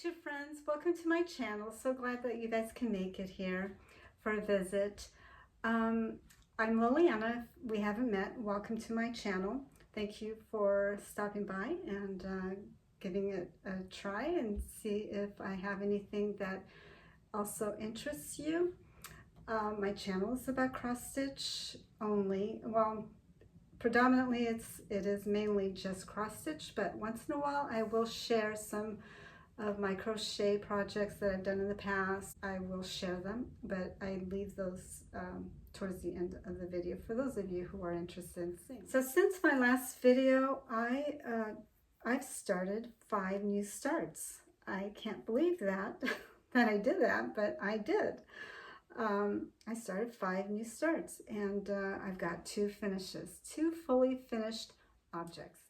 dear friends, welcome to my channel. So glad that you guys can make it here for a visit. I'm Liliana. If we haven't met, welcome to my channel. Thank you for stopping by and giving it a try and see if I have anything that also interests you. My channel is about cross stitch only. Well, predominantly it is mainly just cross stitch, but once in a while I will share some of my crochet projects that I've done in the past. I will share them, but I leave those towards the end of the video for those of you who are interested in seeing. So since my last video, I've started 5 new starts. I can't believe that that I did that, but I did. I started 5 new starts, and I've got 2 finishes, 2 fully finished objects.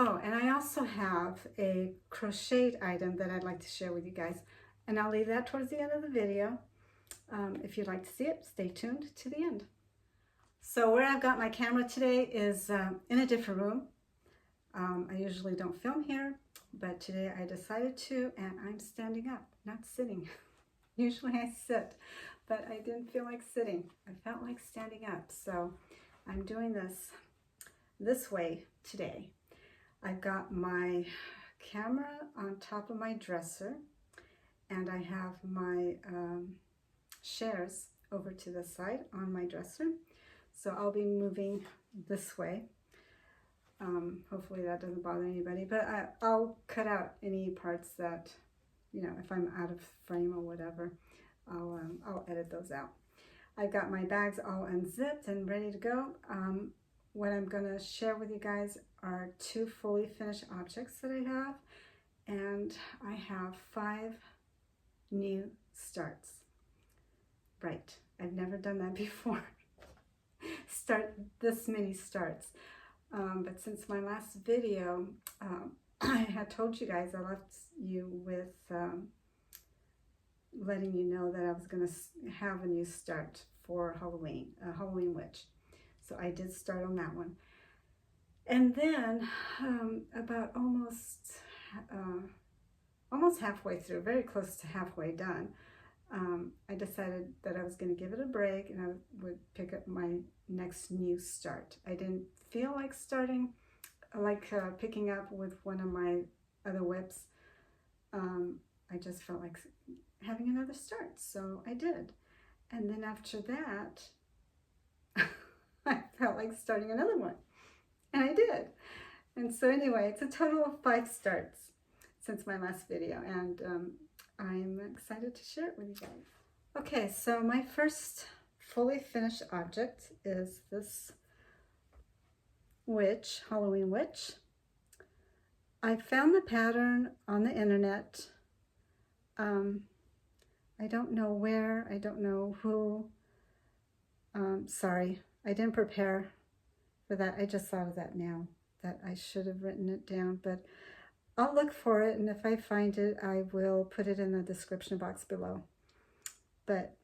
Oh, and I also have a crocheted item that I'd like to share with you guys, and I'll leave that towards the end of the video. If you'd like to see it, stay tuned to the end. So where I've got my camera today is in a different room. I usually don't film here, but today I decided to, and I'm standing up, not sitting. Usually I sit, but I didn't feel like sitting. I felt like standing up, so I'm doing this way today. I've got my camera on top of my dresser, and I have my shares over to the side on my dresser. So I'll be moving this way. Hopefully that doesn't bother anybody, but I'll cut out any parts that, you know, if I'm out of frame or whatever, I'll edit those out. I've got my bags all unzipped and ready to go. What I'm going to share with you guys are 2 fully finished objects that I have, and I have 5 new starts. Right, I've never done that before. Start this many starts. But since my last video, I had told you guys, I left you with letting you know that I was going to have a new start for Halloween, Halloween Witch. So I did start on that one. And then about almost halfway through, very close to halfway done, I decided that I was going to give it a break and I would pick up my next new start. I didn't feel like starting, picking up with one of my other whips. I just felt like having another start, so I did. And then after that, I felt like starting another one, and I did. And so anyway, it's a total of 5 starts since my last video, and I'm excited to share it with you guys. Okay, so my first fully finished object is this witch, Halloween witch. I found the pattern on the internet. I don't know where, I don't know who. Sorry, I didn't prepare for that. I just thought of that now, that I should have written it down, but I'll look for it, and if I find it, I will put it in the description box below. But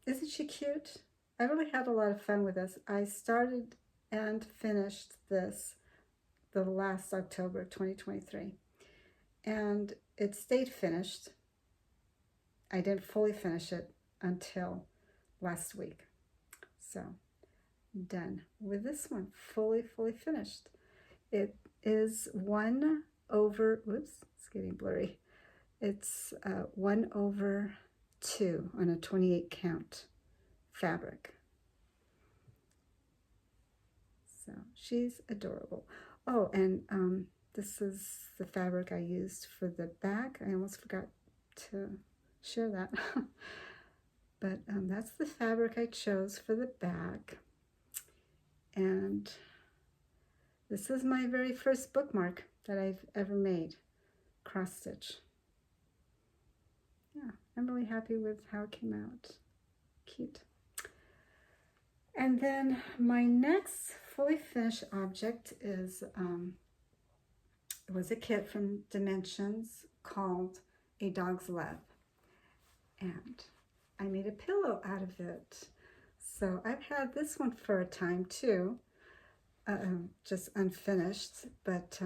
isn't she cute? I really had a lot of fun with this. I started and finished this the last October 2023, and it stayed finished. I didn't fully finish it until last week. So done with this one, fully finished. It is 1 over, whoops, it's getting blurry. It's 1/2 on a 28 count fabric. So she's adorable. Oh, and this is the fabric I used for the back. I almost forgot to share that. But that's the fabric I chose for the back. And this is my very first bookmark that I've ever made, cross stitch. Yeah, I'm really happy with how it came out. Cute. And then my next fully finished object is, it was a kit from Dimensions called A Dog's Love. And I made a pillow out of it. So I've had this one for a time too, just unfinished, but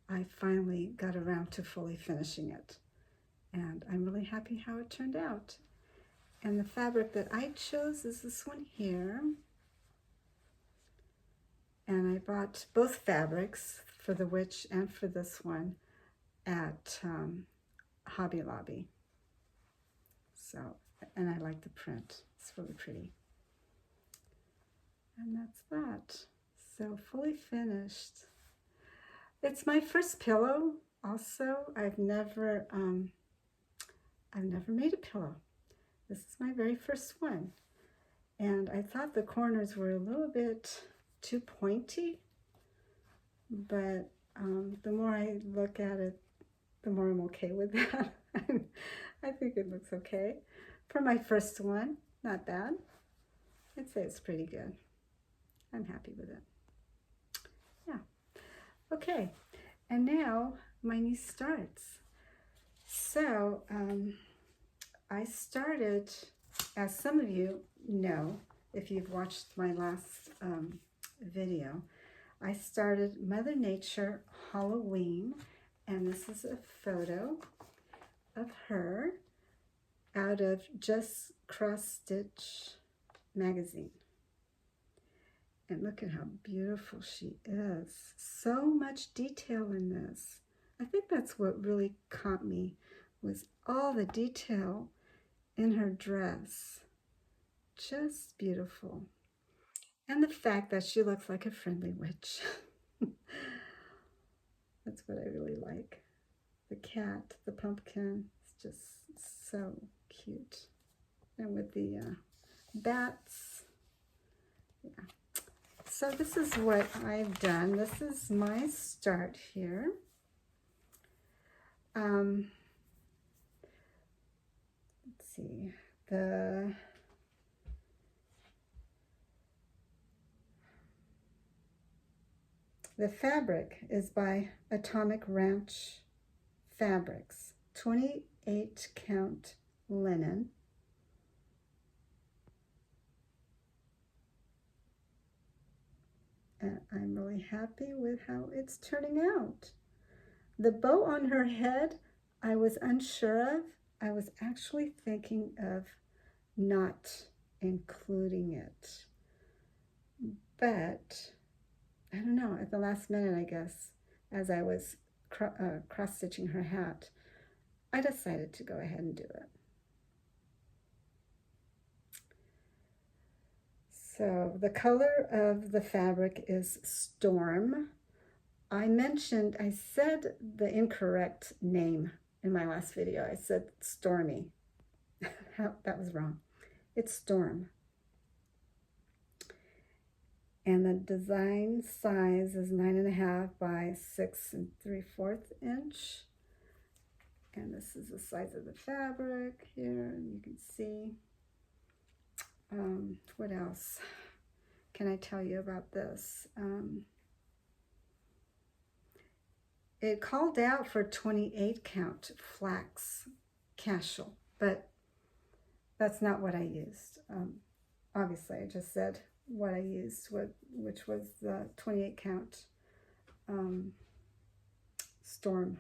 I finally got around to fully finishing it. And I'm really happy how it turned out. And the fabric that I chose is this one here. And I bought both fabrics for the witch and for this one at Hobby Lobby. So, and I like the print. It's really pretty. And that's that. So fully finished. It's my first pillow also. I've never made a pillow. This is my very first one. And I thought the corners were a little bit too pointy, but the more I look at it, the more I'm okay with that. I think it looks okay. For my first one, not bad. I'd say it's pretty good. I'm happy with it. Yeah. Okay, and now my knee starts. So I started, as some of you know, if you've watched my last video, I started Mother Nature Halloween, and this is a photo of her out of Just Cross Stitch magazine. And look at how beautiful she is. So much detail in this. I think that's what really caught me, was all the detail in her dress. Just beautiful. And the fact that she looks like a friendly witch. That's what I really like. The cat, the pumpkin, it's just so cute. And with the bats. Yeah. So this is what I've done. This is my start here. Let's see. The fabric is by Atomic Ranch Fabrics, 28 count linen. And I'm really happy with how it's turning out. The bow on her head, I was unsure of. I was actually thinking of not including it. But I don't know, at the last minute, I guess, as I was cross-stitching her hat, I decided to go ahead and do it. So the color of the fabric is Storm. I said the incorrect name in my last video. I said Stormy. That was wrong. It's Storm. And the design size is 9.5 by 6 3/4 inch. And this is the size of the fabric here, and you can see. What else can I tell you about this? It called out for 28 count flax cashel, but that's not what I used. Obviously, I just said what I used, which was the 28 count Storm,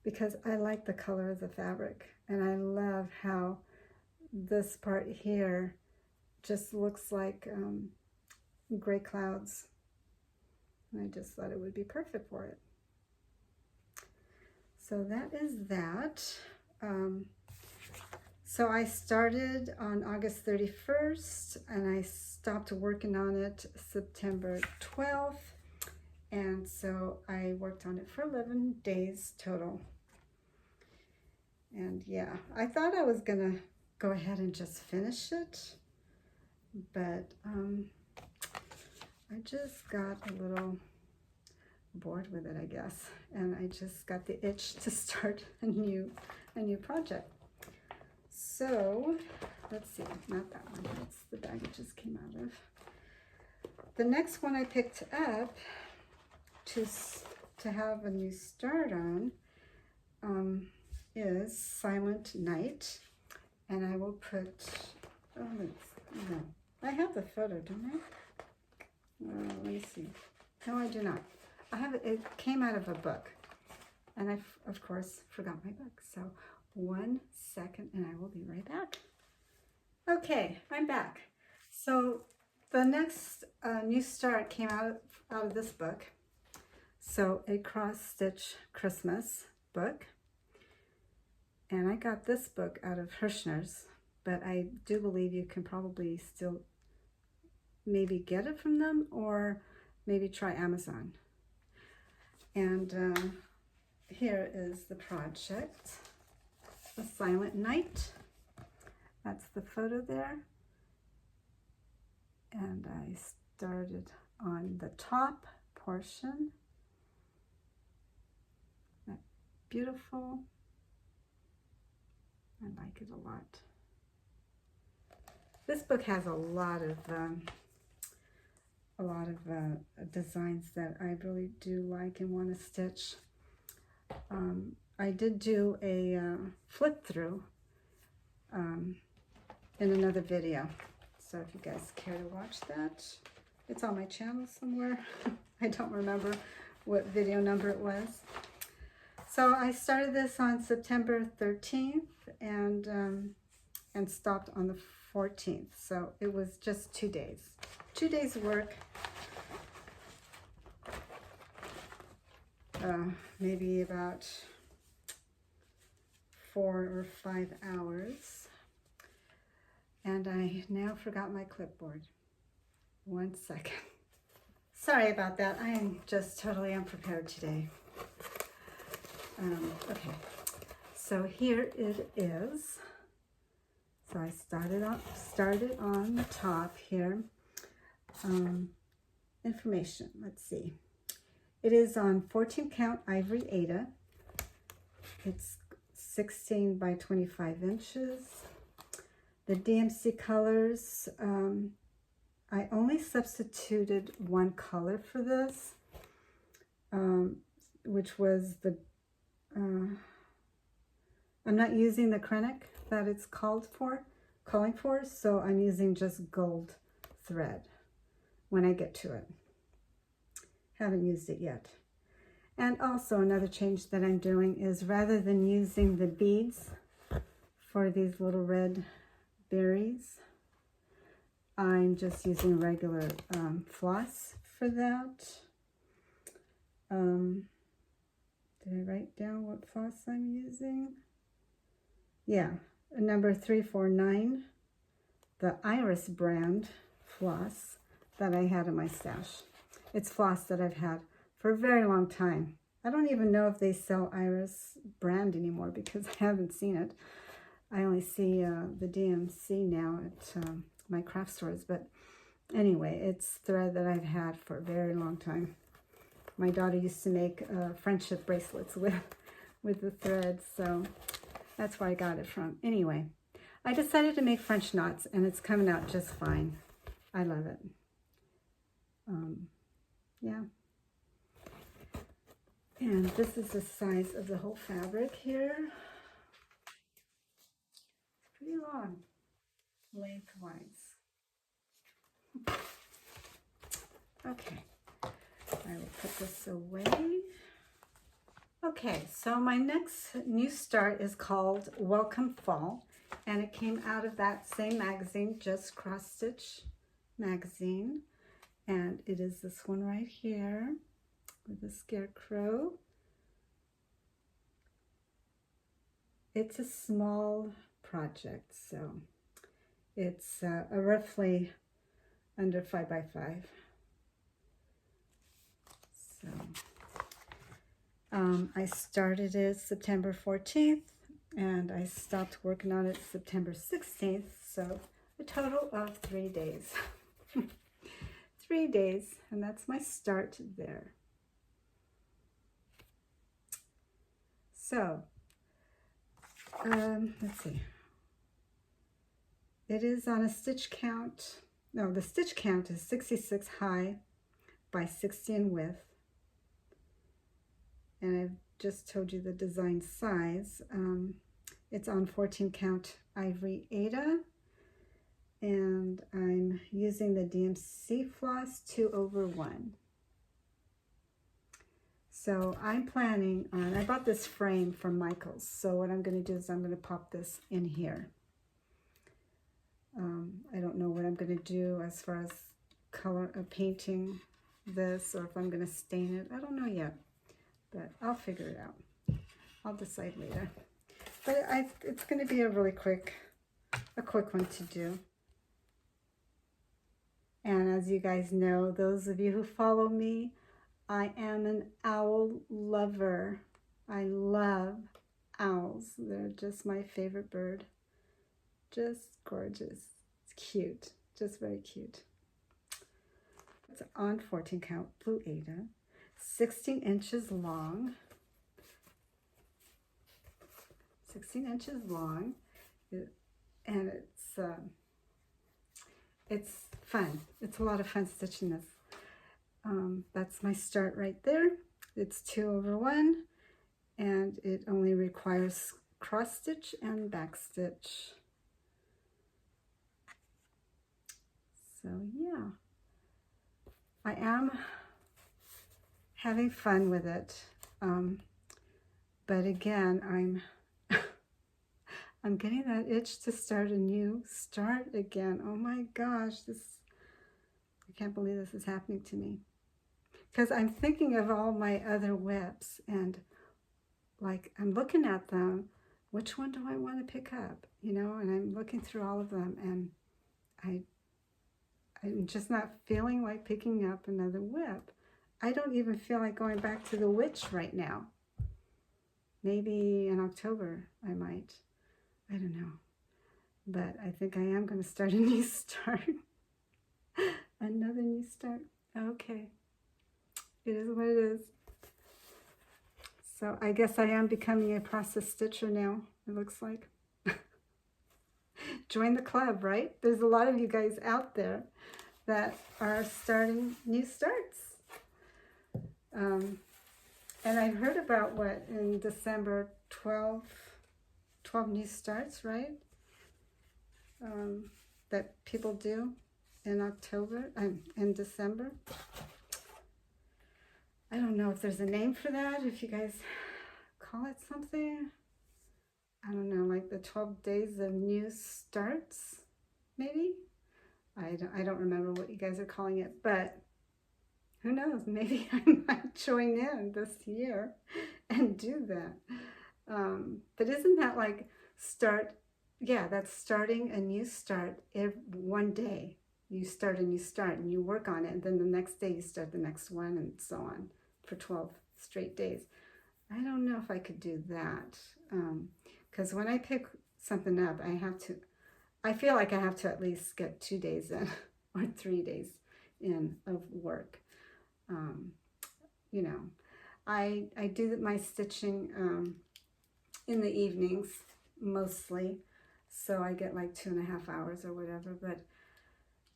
because I like the color of the fabric, and I love how this part here just looks like gray clouds. And I just thought it would be perfect for it. So that is that. So I started on August 31st, and I stopped working on it September 12th. And so I worked on it for 11 days total. And yeah, I thought I was gonna go ahead and just finish it, but I just got a little bored with it, I guess, and I just got the itch to start a new project. So let's see, not that one, that's the bag it just came out of. The next one I picked up to have a new start on is Silent Night. And I will put, no, I have the photo, don't I? Let me see. No, I do not. it came out of a book, and I, of course, forgot my book. So 1 second, and I will be right back. Okay, I'm back. So the next new start came out of this book. So a cross stitch Christmas book. And I got this book out of Hirschner's, but I do believe you can probably still maybe get it from them, or maybe try Amazon. And here is the project, The Silent Night. That's the photo there. And I started on the top portion. That beautiful. I like it a lot. This book has a lot of designs that I really do like and want to stitch. I did do a flip through in another video, so if you guys care to watch that, it's on my channel somewhere. I don't remember what video number it was. So I started this on September 13th and stopped on the 14th. So it was just 2 days. 2 days work. Maybe about 4 or 5 hours. And I now forgot my clipboard. 1 second. Sorry about that. I am just totally unprepared today. Okay, so here it is. So I started on the top here. Information, let's see. It is on 14 count ivory Aida. It's 16 by 25 inches. The DMC colors, I only substituted one color for this, which was the I'm not using the Krennic that it's calling for, so I'm using just gold thread when I get to it. Haven't used it yet. And also another change that I'm doing is, rather than using the beads for these little red berries, I'm just using regular floss for that. Did I write down what floss I'm using? Yeah, number 349, the Iris brand floss that I had in my stash. It's floss that I've had for a very long time. I don't even know if they sell Iris brand anymore because I haven't seen it. I only see the DMC now at my craft stores, but anyway, it's thread that I've had for a very long time. My daughter used to make friendship bracelets with the thread, so that's where I got it from. Anyway, I decided to make French knots, and it's coming out just fine. I love it. Yeah. And this is the size of the whole fabric here. It's pretty long, lengthwise. Okay. I will put this away. Okay, so my next new start is called Welcome Fall, and it came out of that same magazine, Just Cross Stitch magazine, and it is this one right here with the scarecrow. It's a small project, so it's a roughly under 5 by 5. So I started it September 14th and I stopped working on it September 16th, so a total of 3 days. 3 days, and that's my start there. So let's see, it is on a stitch count. No, the stitch count is 66 high by 60 in width. And I've just told you the design size. It's on 14 count ivory Aida, and I'm using the DMC floss 2/1. So I'm planning on, I bought this frame from Michael's. So what I'm going to do is I'm going to pop this in here. I don't know what I'm going to do as far as color of painting this, or if I'm going to stain it. I don't know yet, but I'll figure it out. I'll decide later. But it's going to be a really quick one to do. And as you guys know, those of you who follow me, I am an owl lover. I love owls. They're just my favorite bird. Just gorgeous. It's cute. Just very cute. It's on 14 count Blue Ada. 16 inches long. 16 inches long. And it's fun. It's a lot of fun stitching this. That's my start right there. It's 2/1, and it only requires cross stitch and back stitch. So yeah, I am having fun with it, but again, I'm getting that itch to start a new start again. Oh my gosh, I can't believe this is happening to me. Because I'm thinking of all my other WIPs, and like I'm looking at them, which one do I want to pick up? You know, and I'm looking through all of them, and I'm just not feeling like picking up another WIP. I don't even feel like going back to the witch right now. Maybe in October I might. I don't know. But I think I am going to start a new start. Another new start. Okay. It is what it is. So I guess I am becoming a process stitcher now, it looks like. Join the club, right? There's a lot of you guys out there that are starting new starts. And I heard about what in December, 12 new starts, right? That people do in October, in December. I don't know if there's a name for that, if you guys call it something. I don't know, like the 12 days of new starts, maybe? I don't remember what you guys are calling it, but who knows, maybe I might join in this year and do that. But isn't that like that's starting a new start. One day you start a new start and you work on it, and then the next day you start the next one, and so on for 12 straight days. I don't know if I could do that, because when I pick something up, I feel like I have to at least get 2 days in or 3 days in of work. You know, I do my stitching in the evenings mostly, so I get like 2.5 hours or whatever. But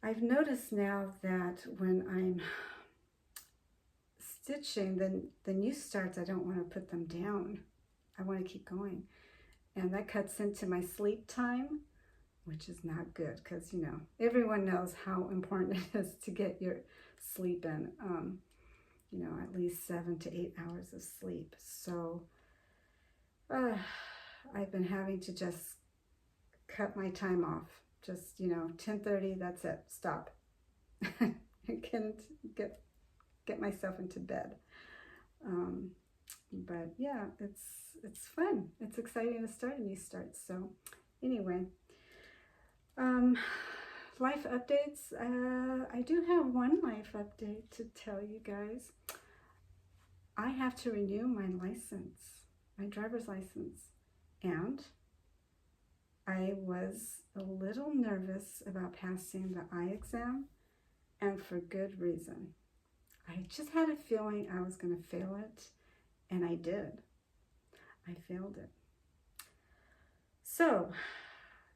I've noticed now that when I'm stitching the new starts, I don't want to put them down. I want to keep going, and that cuts into my sleep time, which is not good, because you know everyone knows how important it is to get your sleep in. You know, at least 7 to 8 hours of sleep. So I've been having to just cut my time off. Just, you know, 10:30, that's it, stop. Get myself into bed. But yeah, it's fun. It's exciting to start a new start. So anyway, life updates. I do have one life update to tell you guys. I have to renew my license, my driver's license, and I was a little nervous about passing the eye exam, and for good reason. I just had a feeling I was going to fail it, and I did. I failed it. So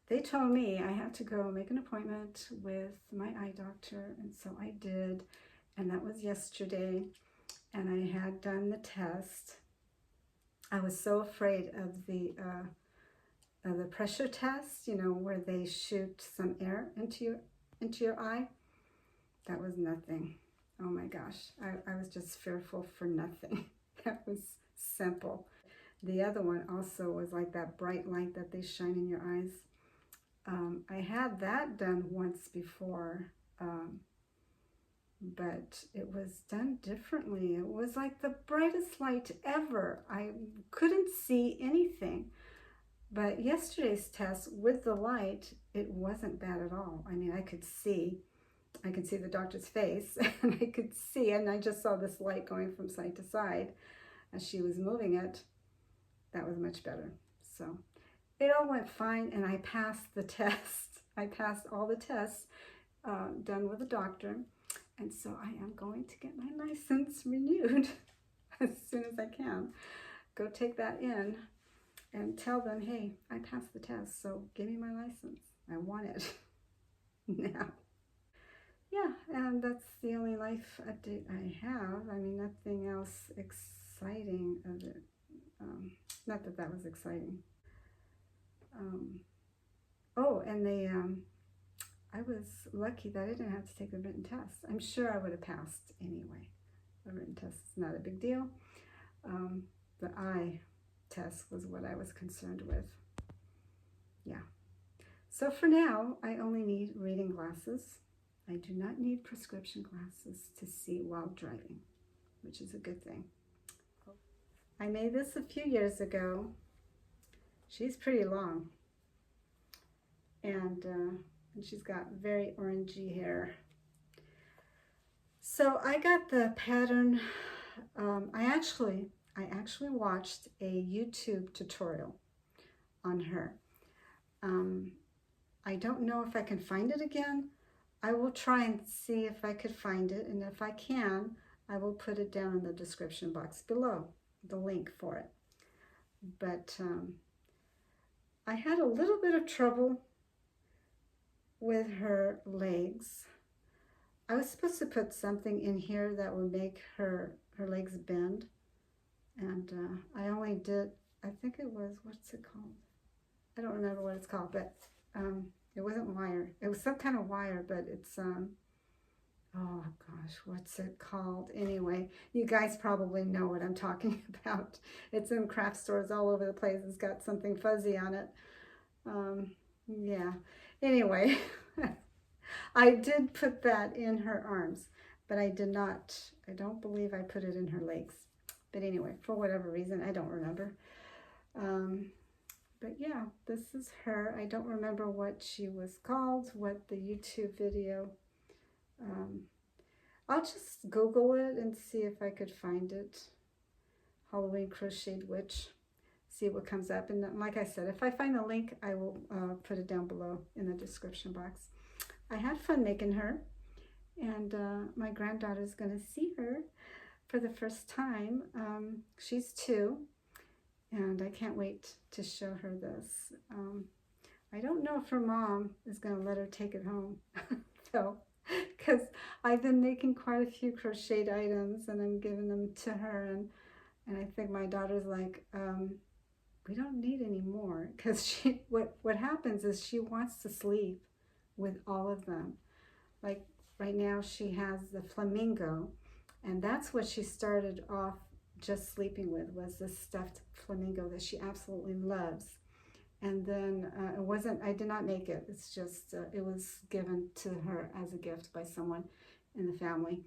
they told me I have to go make an appointment with my eye doctor, and so I did, and that was yesterday, and I had done the test. I was so afraid of the pressure test, you know, where they shoot some air into your eye. That was nothing. Oh my gosh, I was just fearful for nothing. That was simple. The other one also was like that bright light that they shine in your eyes. I had that done once before, but it was done differently. It was like the brightest light ever. I couldn't see anything. But yesterday's test with the light, it wasn't bad at all. I mean, I could see the doctor's face, and I could see, and I just saw this light going from side to side as she was moving it. That was much better. So it all went fine, and I passed the test. I passed all the tests done with the doctor, and so I am going to get my license renewed as soon as I can. Go take that in and tell them, hey, I passed the test, so give me my license. I want it now. Yeah, and that's the only life update I have. I mean, nothing else exciting of it. Not that that was exciting. Oh, and I was lucky that I didn't have to take the written test. I'm sure I would have passed anyway. The written test is not a big deal. The eye test was what I was concerned with. Yeah. So for now, I only need reading glasses. I do not need prescription glasses to see while driving, which is a good thing. I made this a few years ago. She's pretty long, and she's got very orangey hair. So I got the pattern. I actually watched a YouTube tutorial on her. I don't know if I can find it again. I will try and see if I could find it, and if I can, I will put it down in the description box below, the link for it. But I had a little bit of trouble with her legs. I was supposed to put something in here that would make her legs bend, and I only did, I think it was, what's it called? I don't remember what it's called, but it wasn't wire. It was some kind of wire, but it's, oh gosh, what's it called? Anyway, you guys probably know what I'm talking about. It's in craft stores all over the place. It's got something fuzzy on it. Yeah, anyway, I did put that in her arms, but I did not, I don't believe I put it in her legs. But anyway, for whatever reason, I don't remember. But yeah, this is her. I don't remember what she was called, what the YouTube video. I'll just Google it and see if I could find it. Halloween Crocheted Witch. See what comes up. And like I said, if I find the link, I will put it down below in the description box. I had fun making her. And my granddaughter's going to see her for the first time. She's 2. And I can't wait to show her this. I don't know if her mom is going to let her take it home, though, because I've been making quite a few crocheted items, and I'm giving them to her, and I think my daughter's like, we don't need any more, because what happens is she wants to sleep with all of them. Like right now she has the flamingo, and that's what she started off just sleeping with, was this stuffed flamingo that she absolutely loves. And then it wasn't, I did not make it. It's just, it was given to her as a gift by someone in the family.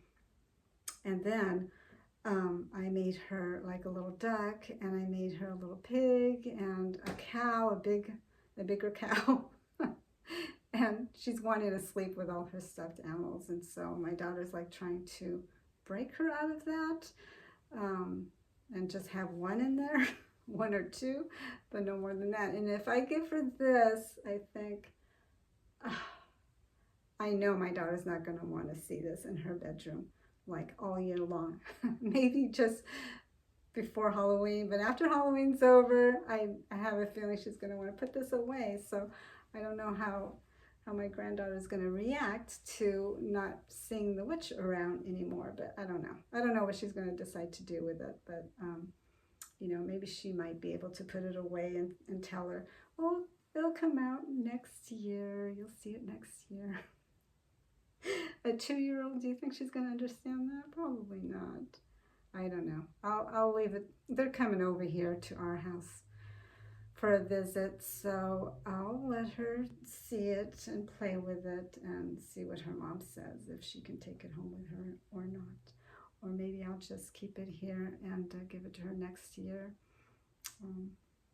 And then I made her like a little duck, and I made her a little pig and a cow, a bigger cow. And she's wanting to sleep with all her stuffed animals. And so my daughter's like trying to break her out of that. And just have one in there, 1 or 2, but no more than that. And if I give her this, I think, I know my daughter's not going to want to see this in her bedroom like all year long. Maybe just before Halloween, but after Halloween's over, I have a feeling she's going to want to put this away. So I don't know how my granddaughter's going to react to not seeing the witch around anymore, but I don't know. I don't know what she's going to decide to do with it, but you know, maybe she might be able to put it away and tell her, oh, it'll come out next year. You'll see it next year. A 2-year-old, do you think she's going to understand that? Probably not. I don't know. I'll leave it. They're coming over here to our house for a visit, so I'll let her see it and play with it and see what her mom says, if she can take it home with her or not. Or maybe I'll just keep it here and give it to her next year.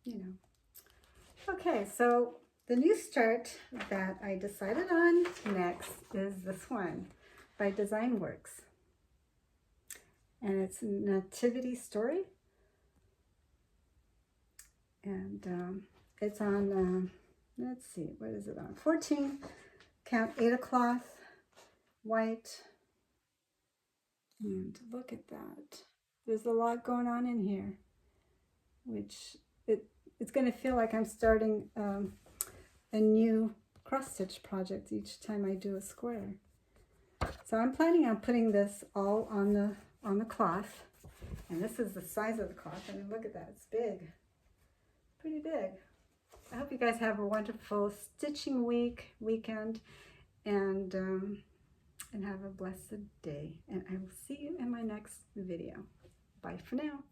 You know. Okay, so the new start that I decided on next is this one by Design Works. And it's a nativity story. And it's on, let's see, what is it on? 14 count Aida cloth, white. And look at that. There's a lot going on in here, which it's going to feel like I'm starting a new cross stitch project each time I do a square. So I'm planning on putting this all on the cloth, and this is the size of the cloth. I mean, look at that, it's big, pretty big. I hope you guys have a wonderful stitching weekend, and have a blessed day. And I will see you in my next video. Bye for now.